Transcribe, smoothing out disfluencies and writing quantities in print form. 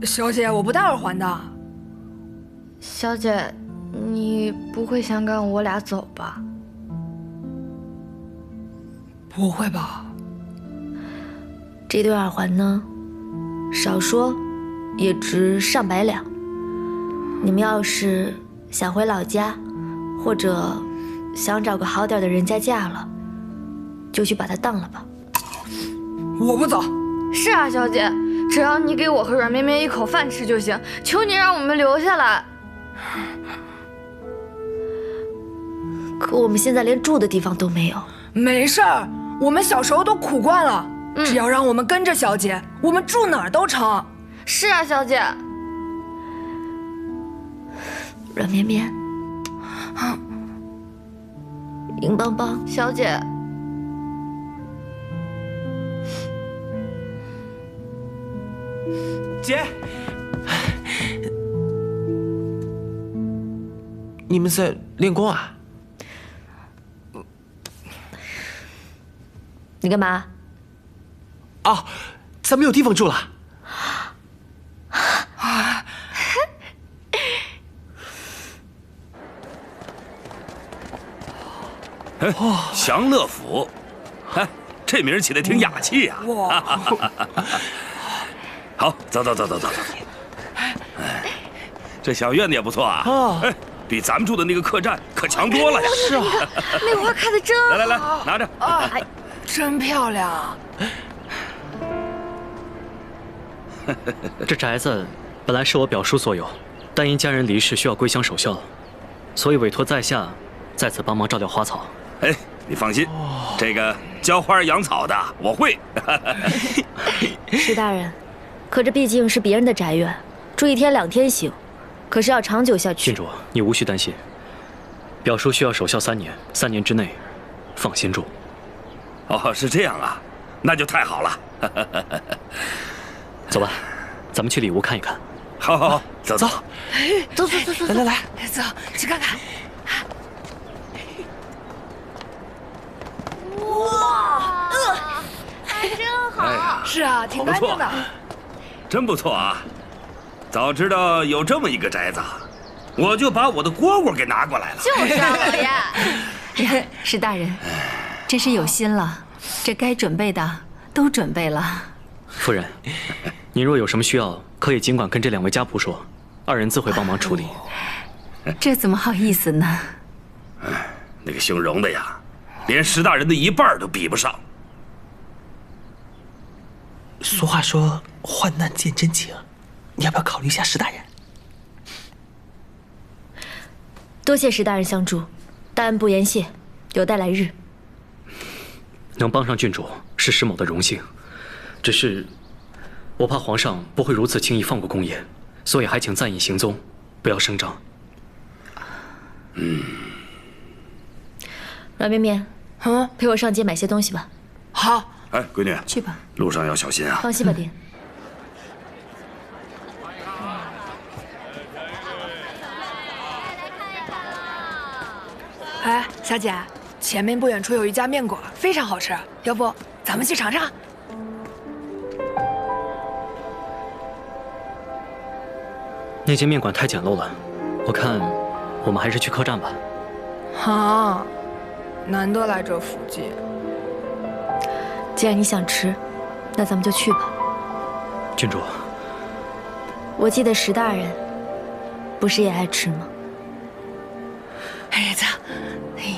小姐，我不带耳环的。小姐，你不会想跟我俩走吧？不会吧？这对耳环呢，少说也值上百两。你们要是想回老家，或者想找个好点的人家嫁了，就去把它当了吧。我不走。是啊，小姐，只要你给我和阮绵绵一口饭吃就行，求你让我们留下来。可我们现在连住的地方都没有。没事儿，我们小时候都苦惯了，只要让我们跟着小姐，我们住哪儿都成。是啊，小姐。阮绵绵，硬邦邦，小姐。姐，你们在练功啊？你干嘛？哦，咱们有地方住了。祥乐府，哎，这名起的挺雅气呀！哇，好，走。这小院子也不错啊，哎，比咱们住的那个客栈可强多了呀！是啊，那花开的真好。来，拿着。哎，真漂亮。这宅子本来是我表叔所有，但因家人离世需要归乡守孝，所以委托在下在此帮忙照料花草。哎，你放心，这个浇花养草的我会。石大人，可这毕竟是别人的宅院，住1天2天行，可是要长久下去。郡主，你无需担心，表叔需要守孝3年，3年之内放心住。哦，是这样啊，那就太好了。走吧，咱们去里屋看一看。好，走。走，来，走，去看看。哇，还真好。哎呀，是啊，挺干净的。真不错啊！早知道有这么一个宅子，我就把我的蝈蝈给拿过来了。就是啊，老爷。石大人，真是有心了，这该准备的都准备了。夫人，您若有什么需要，可以尽管跟这2位家仆说，2人自会帮忙处理。这怎么好意思呢？那个姓荣的呀，连石大人的1半都比不上。俗话说患难见真情，你要不要考虑一下石大人？多谢石大人相助，大恩不言谢，有待来日。能帮上郡主是石某的荣幸，只是我怕皇上不会如此轻易放过公爷，所以还请暂隐行踪，不要声张。阮绵绵，陪我上街买些东西吧。好。哎，闺女，去吧，路上要小心啊。放心吧，爹。哎，小姐，前面不远处有一家面馆，非常好吃，要不咱们去尝尝？那间面馆太简陋了，我看我们还是去客栈吧。啊，难得来这附近。既然你想吃，那咱们就去吧。郡主，我记得石大人不是也爱吃吗？哎，走。嘿。